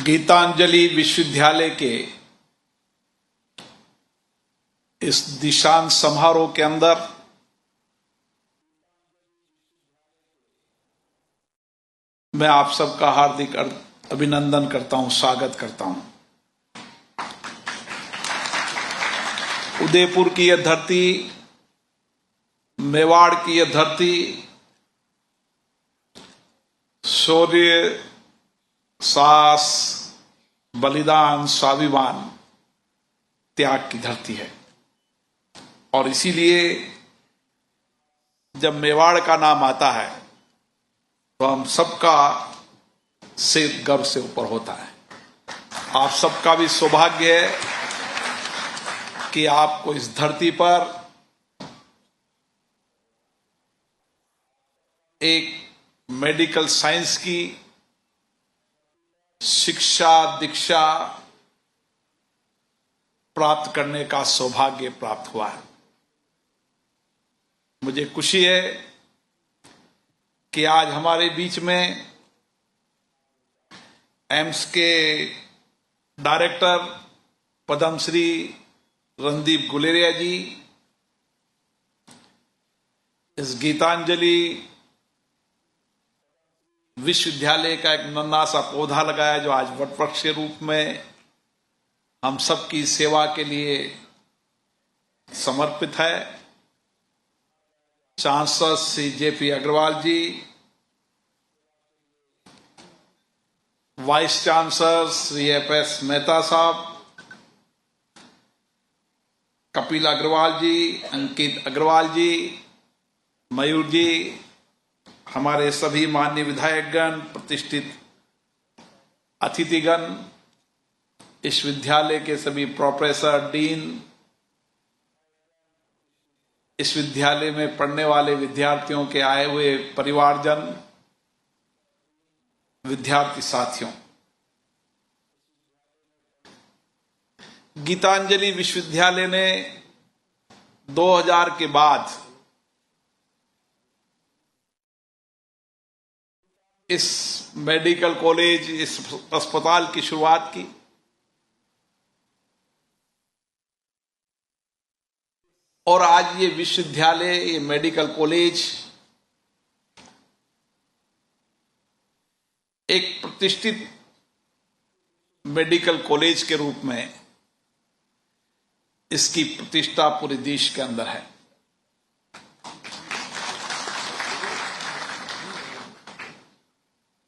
गीतांजलि विश्वविद्यालय के इस दीक्षांत समारोह के अंदर मैं आप सबका हार्दिक अभिनंदन करता हूं, स्वागत करता हूं। उदयपुर की यह धरती, मेवाड़ की यह धरती शौर्य, साहस, बलिदान, स्वाभिमान, त्याग की धरती है। और इसीलिए जब मेवाड़ का नाम आता है तो हम सबका सिर गर्व से ऊपर होता है। आप सबका भी सौभाग्य है कि आपको इस धरती पर एक मेडिकल साइंस की शिक्षा दीक्षा प्राप्त करने का सौभाग्य प्राप्त हुआ है। मुझे खुशी है कि आज हमारे बीच में एम्स के डायरेक्टर पद्मश्री रणदीप गुलेरिया जी इस गीतांजलि विश्वविद्यालय का एक नन्हा सा पौधा लगाया जो आज वटवृक्ष के रूप में हम सबकी सेवा के लिए समर्पित है। Chancellor Shri JP Agarwal ji, vice chancellor Shri FS Mehta साहब, कपिल अग्रवाल जी, अंकित अग्रवाल जी, मयूर जी, हमारे सभी माननीय विधायकगण, प्रतिष्ठित अतिथिगण, इस विद्यालय के सभी प्रोफेसर, डीन, इस विद्यालय में पढ़ने वाले विद्यार्थियों के आए हुए परिवारजन, विद्यार्थी साथियों, गीतांजलि विश्वविद्यालय ने 2000 के बाद इस मेडिकल कॉलेज, इस अस्पताल की शुरुआत की। और आज ये विश्वविद्यालय, ये मेडिकल कॉलेज एक प्रतिष्ठित मेडिकल कॉलेज के रूप में इसकी प्रतिष्ठा पूरे देश के अंदर है।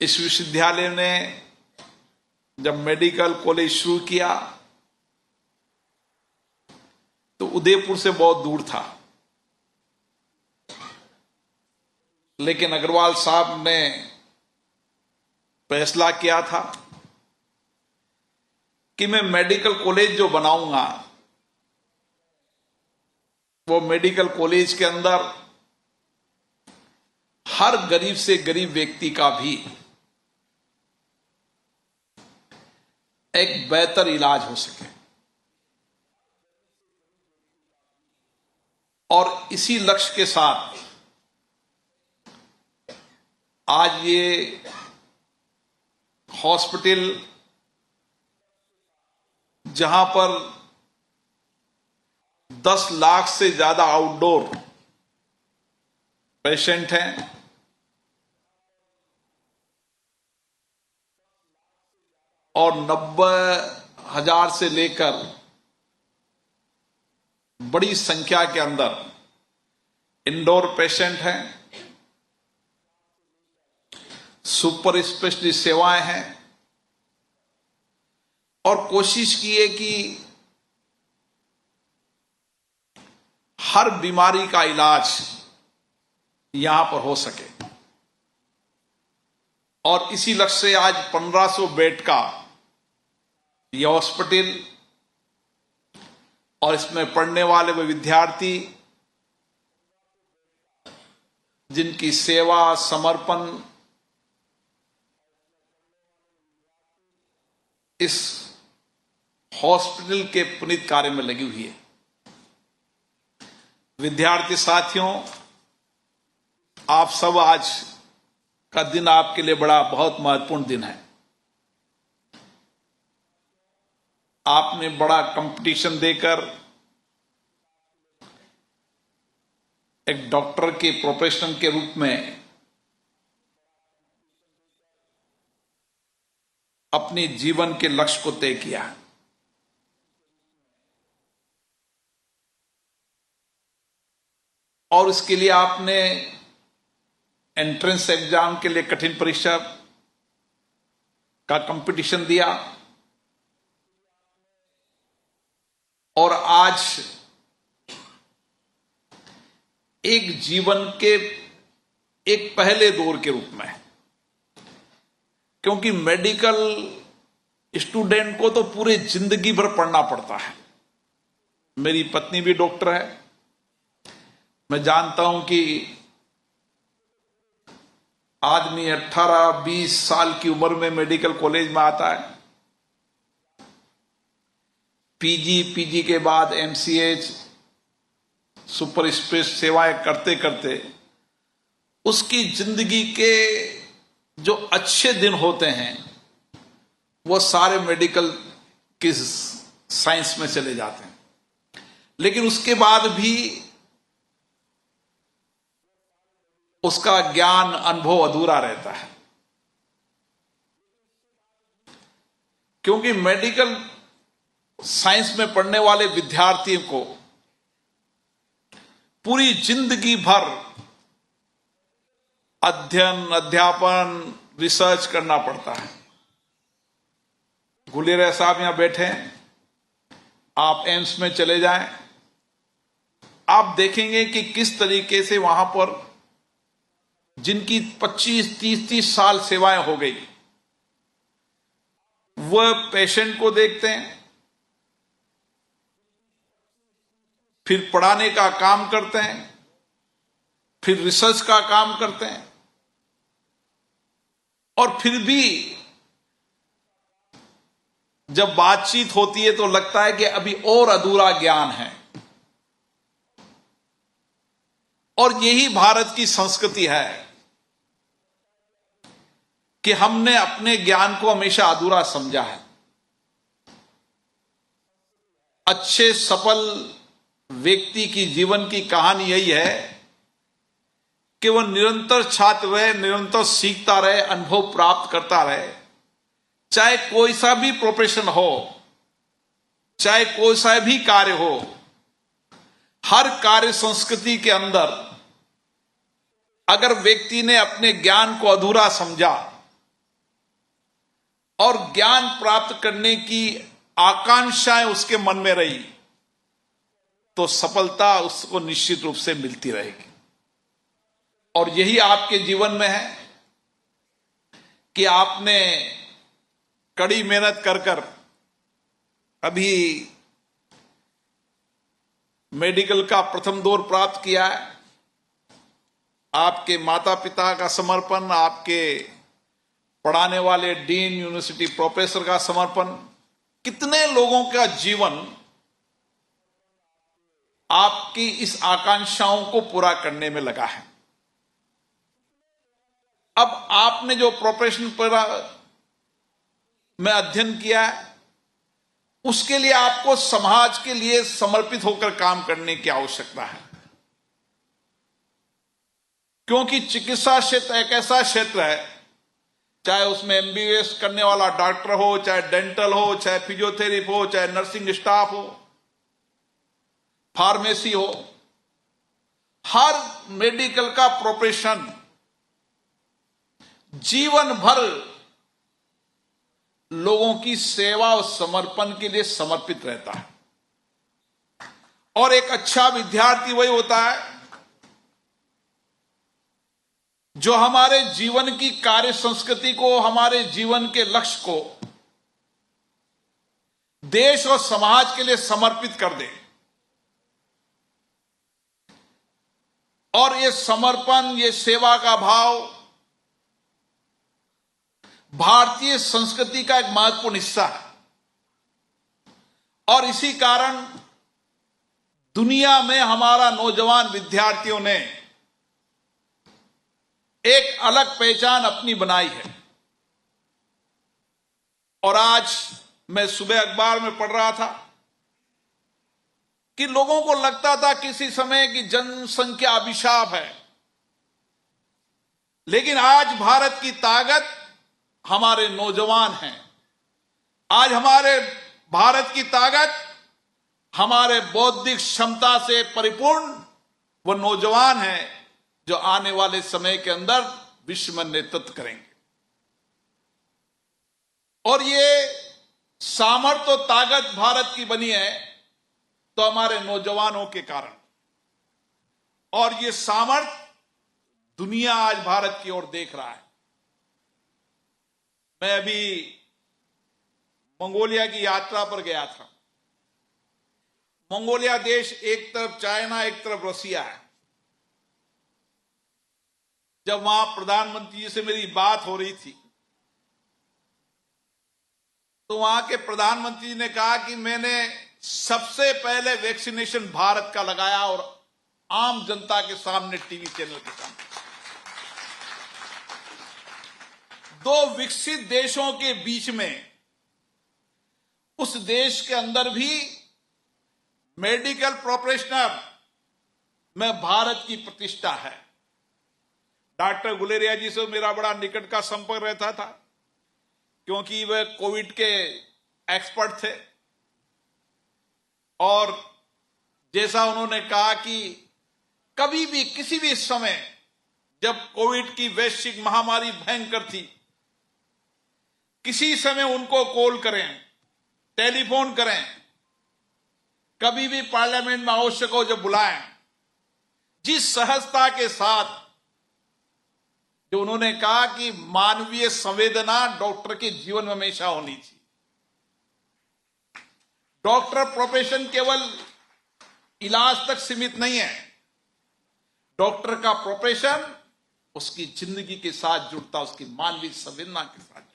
इस विश्वविद्यालय ने जब मेडिकल कॉलेज शुरू किया तो उदयपुर से बहुत दूर था, लेकिन अग्रवाल साहब ने फैसला किया था कि मैं मेडिकल कॉलेज जो बनाऊंगा वो मेडिकल कॉलेज के अंदर हर गरीब से गरीब व्यक्ति का भी एक बेहतर इलाज हो सके। और इसी लक्ष्य के साथ आज ये हॉस्पिटल, जहां पर 10 लाख से ज्यादा आउटडोर पेशेंट हैं, और 90,000 से लेकर बड़ी संख्या के अंदर इंडोर पेशेंट हैं, सुपर स्पेशलिस्ट सेवाएं हैं, और कोशिश की है कि हर बीमारी का इलाज यहां पर हो सके। और इसी लक्ष्य से आज 1500 बेड का यह हॉस्पिटल और इसमें पढ़ने वाले वे विद्यार्थी जिनकी सेवा, समर्पण इस हॉस्पिटल के पुनीत कार्य में लगी हुई है। विद्यार्थी साथियों, आप सब आज का दिन आपके लिए बहुत महत्वपूर्ण दिन है। आपने बड़ा कंपटीशन देकर एक डॉक्टर के प्रोफेशन के रूप में अपने जीवन के लक्ष्य को तय किया। और इसके लिए आपने एंट्रेंस एग्जाम के लिए कठिन परीक्षा का कंपटीशन दिया और आज एक जीवन के एक पहले दौर के रूप में, क्योंकि मेडिकल स्टूडेंट को तो पूरी जिंदगी भर पढ़ना पड़ता है। मेरी पत्नी भी डॉक्टर है, मैं जानता हूं कि आदमी 18-20 साल की उम्र में मेडिकल कॉलेज में आता है, पीजी के बाद एमसीएच, सुपर स्पेशल सेवाएं करते करते उसकी जिंदगी के जो अच्छे दिन होते हैं वो सारे मेडिकल की साइंस में चले जाते हैं। लेकिन उसके बाद भी उसका ज्ञान अनुभव अधूरा रहता है, क्योंकि मेडिकल साइंस में पढ़ने वाले विद्यार्थियों को पूरी जिंदगी भर अध्ययन, अध्यापन, रिसर्च करना पड़ता है। गुलेरिया साहब यहां बैठे हैं, आप एम्स में चले जाएं, आप देखेंगे कि किस तरीके से वहां पर जिनकी 25-30 साल सेवाएं हो गई, वह पेशेंट को देखते हैं, फिर पढ़ाने का काम करते हैं, फिर रिसर्च का काम करते हैं, और फिर भी जब बातचीत होती है तो लगता है कि अभी और अधूरा ज्ञान है। और यही भारत की संस्कृति है कि हमने अपने ज्ञान को हमेशा अधूरा समझा है। अच्छे सफल व्यक्ति की जीवन की कहानी यही है कि वह निरंतर छात्र रहे, निरंतर सीखता रहे, अनुभव प्राप्त करता रहे। चाहे कोई सा भी प्रोफेशन हो, चाहे कोई सा भी कार्य हो, हर कार्य संस्कृति के अंदर अगर व्यक्ति ने अपने ज्ञान को अधूरा समझा और ज्ञान प्राप्त करने की आकांक्षाएं उसके मन में रही, तो सफलता उसको निश्चित रूप से मिलती रहेगी। और यही आपके जीवन में है कि आपने कड़ी मेहनत कर अभी मेडिकल का प्रथम दौर प्राप्त किया है। आपके माता पिता का समर्पण, आपके पढ़ाने वाले डीन, यूनिवर्सिटी प्रोफेसर का समर्पण, कितने लोगों का जीवन आपकी इस आकांक्षाओं को पूरा करने में लगा है। अब आपने जो प्रोफेशन में अध्ययन किया है, उसके लिए आपको समाज के लिए समर्पित होकर काम करने की आवश्यकता है, क्योंकि चिकित्सा क्षेत्र एक ऐसा क्षेत्र है, चाहे उसमें एमबीबीएस करने वाला डॉक्टर हो, चाहे डेंटल हो, चाहे फिजियोथेरेपी हो, चाहे नर्सिंग स्टाफ हो, फार्मेसी हो, हर मेडिकल का प्रोफेशन जीवन भर लोगों की सेवा और समर्पण के लिए समर्पित रहता है। और एक अच्छा विद्यार्थी वही होता है जो हमारे जीवन की कार्य संस्कृति को, हमारे जीवन के लक्ष्य को देश और समाज के लिए समर्पित कर दे। और ये समर्पण, ये सेवा का भाव भारतीय संस्कृति का एक महत्वपूर्ण हिस्सा है। और इसी कारण दुनिया में हमारा नौजवान विद्यार्थियों ने एक अलग पहचान अपनी बनाई है। और आज मैं सुबह अखबार में पढ़ रहा था कि लोगों को लगता था किसी समय की जनसंख्या अभिशाप है, लेकिन आज भारत की ताकत हमारे नौजवान हैं। आज हमारे भारत की ताकत हमारे बौद्धिक क्षमता से परिपूर्ण वो नौजवान हैं जो आने वाले समय के अंदर विश्व में नेतृत्व करेंगे। और ये सामर्थ्य और ताकत भारत की बनी है तो हमारे नौजवानों के कारण, और ये सामर्थ्य दुनिया आज भारत की ओर देख रहा है। मैं अभी मंगोलिया की यात्रा पर गया था। मंगोलिया देश एक तरफ चाइना, एक तरफ रसिया है। जब वहां प्रधानमंत्री जी से मेरी बात हो रही थी तो वहां के प्रधानमंत्री जी ने कहा कि मैंने सबसे पहले वैक्सीनेशन भारत का लगाया और आम जनता के सामने, टीवी चैनल के सामने। दो विकसित देशों के बीच में, उस देश के अंदर भी मेडिकल प्रोफेशनल में भारत की प्रतिष्ठा है। डॉक्टर गुलेरिया जी से मेरा बड़ा निकट का संपर्क रहता था क्योंकि वे कोविड के एक्सपर्ट थे, और जैसा उन्होंने कहा कि कभी भी किसी भी समय जब कोविड की वैश्विक महामारी भयंकर थी, किसी समय उनको कॉल करें, टेलीफोन करें, कभी भी पार्लियामेंट में आवश्यक हो जब बुलाएं, जिस सहजता के साथ जो उन्होंने कहा कि मानवीय संवेदना डॉक्टर के जीवन में हमेशा होनी चाहिए। डॉक्टर प्रोफेशन केवल इलाज तक सीमित नहीं है। डॉक्टर का प्रोफेशन उसकी जिंदगी के साथ जुड़ता, उसकी मानवीय संवेदना के साथ जुड़ता।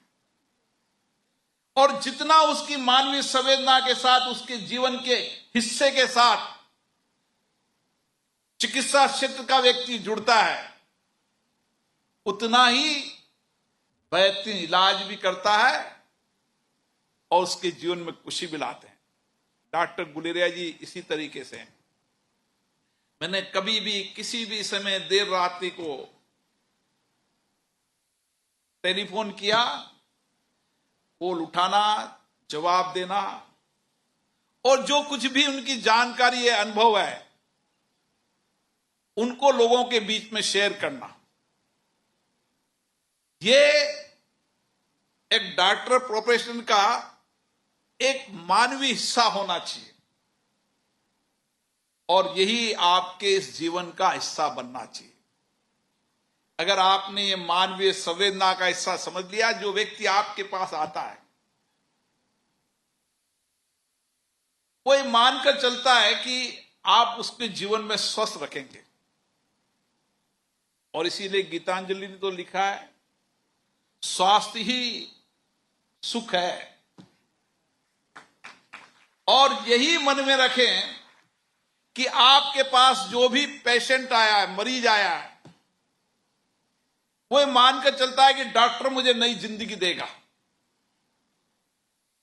और जितना उसकी मानवीय संवेदना के साथ, उसके जीवन के हिस्से के साथ चिकित्सा क्षेत्र का व्यक्ति जुड़ता है, उतना ही बेहतरीन इलाज भी करता है और उसके जीवन में खुशी भी लाते हैं। डॉक्टर गुलेरिया जी इसी तरीके से हैं। मैंने कभी भी किसी भी समय देर रात्रि को टेलीफोन किया, कॉल उठाना, जवाब देना, और जो कुछ भी उनकी जानकारी है, अनुभव है, उनको लोगों के बीच में शेयर करना। ये एक डॉक्टर प्रोफेशन का एक मानवीय हिस्सा होना चाहिए और यही आपके इस जीवन का हिस्सा बनना चाहिए। अगर आपने ये मानवीय संवेदना का हिस्सा समझ लिया, जो व्यक्ति आपके पास आता है वो ये मानकर चलता है कि आप उसके जीवन में स्वस्थ रखेंगे। और इसीलिए गीतांजलि ने तो लिखा है, स्वास्थ्य ही सुख है। और यही मन में रखें कि आपके पास जो भी पेशेंट आया है, मरीज आया है, वो मानकर चलता है कि डॉक्टर मुझे नई जिंदगी देगा।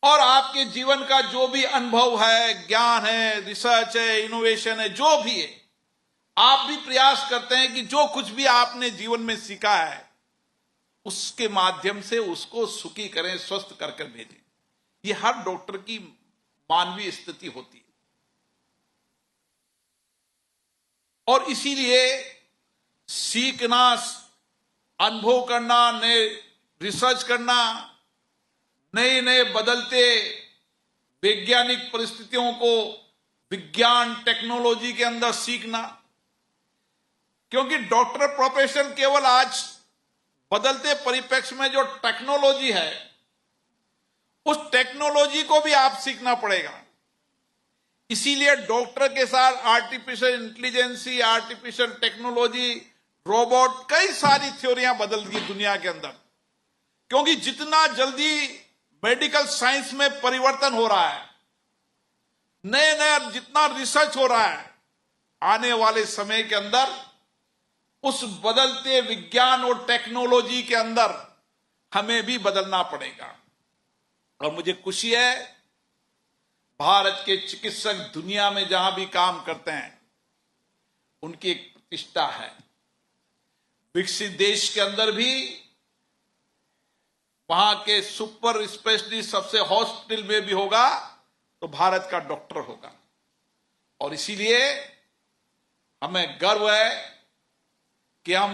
और आपके जीवन का जो भी अनुभव है, ज्ञान है, रिसर्च है, इनोवेशन है, जो भी है, आप भी प्रयास करते हैं कि जो कुछ भी आपने जीवन में सीखा है उसके माध्यम से उसको सुखी करें, स्वस्थ करके भेजें। ये हर डॉक्टर की मानवीय स्थिति होती है। और इसीलिए सीखना, अनुभव करना, नए रिसर्च करना, नए नए बदलते वैज्ञानिक परिस्थितियों को विज्ञान टेक्नोलॉजी के अंदर सीखना, क्योंकि डॉक्टर प्रोफेशन केवल आज बदलते परिप्रेक्ष्य में जो टेक्नोलॉजी है, उस टेक्नोलॉजी को भी आप सीखना पड़ेगा। इसीलिए डॉक्टर के साथ artificial intelligence, artificial technology, robot, कई सारी थ्योरियां बदल गई दुनिया के अंदर। क्योंकि जितना जल्दी मेडिकल साइंस में परिवर्तन हो रहा है, नए नए जितना रिसर्च हो रहा है, आने वाले समय के अंदर उस बदलते विज्ञान और टेक्नोलॉजी के अंदर हमें भी बदलना पड़ेगा। और मुझे खुशी है, भारत के चिकित्सक दुनिया में जहां भी काम करते हैं उनकी एक प्रतिष्ठा है। विकसित देश के अंदर भी वहां के सुपर स्पेशलिस्ट सबसे हॉस्पिटल में भी होगा तो भारत का डॉक्टर होगा। और इसीलिए हमें गर्व है कि हम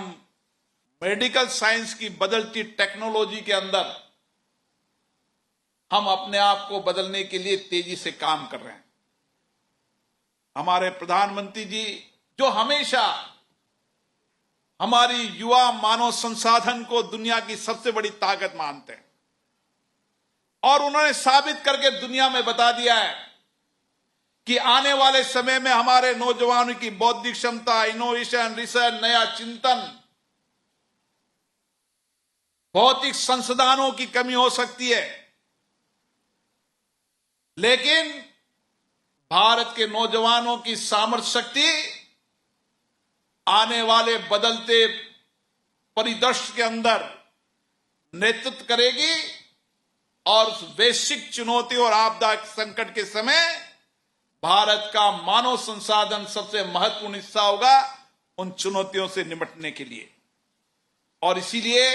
मेडिकल साइंस की बदलती टेक्नोलॉजी के अंदर हम अपने आप को बदलने के लिए तेजी से काम कर रहे हैं। हमारे प्रधानमंत्री जी जो हमेशा हमारी युवा मानव संसाधन को दुनिया की सबसे बड़ी ताकत मानते हैं और उन्होंने साबित करके दुनिया में बता दिया है कि आने वाले समय में हमारे नौजवानों की बौद्धिक क्षमता, इनोवेशन, रिसर्च, नया चिंतन, भौतिक संसाधनों की कमी हो सकती है, लेकिन भारत के नौजवानों की सामर्थ्य शक्ति आने वाले बदलते परिदृश्य के अंदर नेतृत्व करेगी और उस वैश्विक चुनौती और आपदा संकट के समय भारत का मानव संसाधन सबसे महत्वपूर्ण हिस्सा होगा उन चुनौतियों से निपटने के लिए। और इसीलिए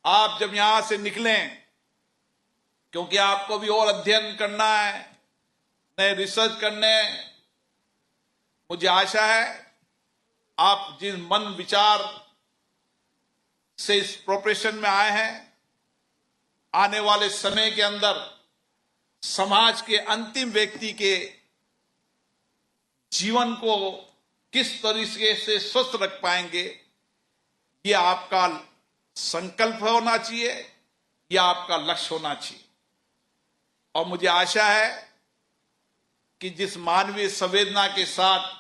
आप जब यहां से निकलें, क्योंकि आपको भी और अध्ययन करना है, नए रिसर्च करने, मुझे आशा है आप जिस मन विचार से इस प्रोफेशन में आए हैं, आने वाले समय के अंदर समाज के अंतिम व्यक्ति के जीवन को किस तरीके से स्वस्थ रख पाएंगे, यह आपका संकल्प होना चाहिए, यह आपका लक्ष्य होना चाहिए। और मुझे आशा है कि जिस मानवीय संवेदना के साथ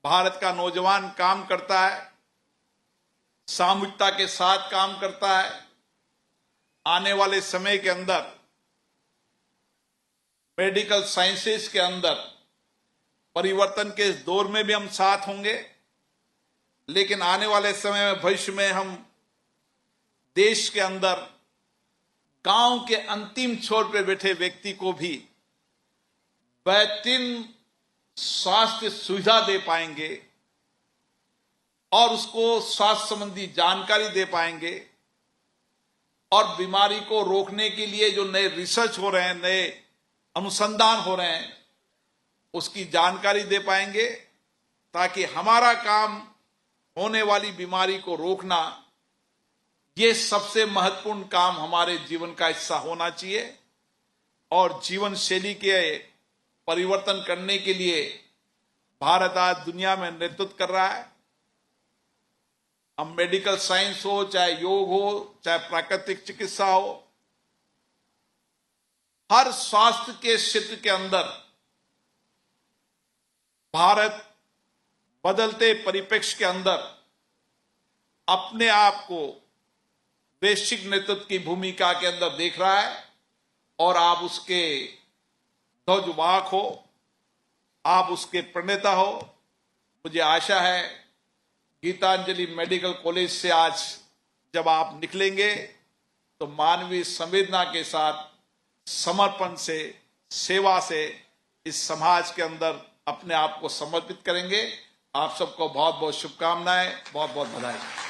भारत का नौजवान काम करता है, सामूहिकता के साथ काम करता है, आने वाले समय के अंदर मेडिकल साइंसेस के अंदर परिवर्तन के इस दौर में भी हम साथ होंगे, लेकिन आने वाले समय में भविष्य में हम देश के अंदर गांव के अंतिम छोर पे बैठे व्यक्ति को भी बेहतरीन स्वास्थ्य सुविधा दे पाएंगे और उसको स्वास्थ्य संबंधी जानकारी दे पाएंगे और बीमारी को रोकने के लिए जो नए रिसर्च हो रहे हैं, नए अनुसंधान हो रहे हैं, उसकी जानकारी दे पाएंगे, ताकि हमारा काम होने वाली बीमारी को रोकना ये सबसे महत्वपूर्ण काम हमारे जीवन का हिस्सा होना चाहिए। और जीवन शैली के परिवर्तन करने के लिए भारत आज दुनिया में नेतृत्व कर रहा है। अब मेडिकल साइंस हो, चाहे योग हो, चाहे प्राकृतिक चिकित्सा हो, हर स्वास्थ्य के क्षेत्र के अंदर भारत बदलते परिप्रेक्ष्य के अंदर अपने आप को वैश्विक नेतृत्व की भूमिका के अंदर देख रहा है और आप उसके ध्वजवाहक हो, आप उसके प्रणेता हो। मुझे आशा है गीतांजलि मेडिकल कॉलेज से आज जब आप निकलेंगे तो मानवीय संवेदना के साथ, समर्पण से, सेवा से इस समाज के अंदर अपने आप को समर्पित करेंगे। आप सबको बहुत बहुत शुभकामनाएं, बहुत बहुत बधाई।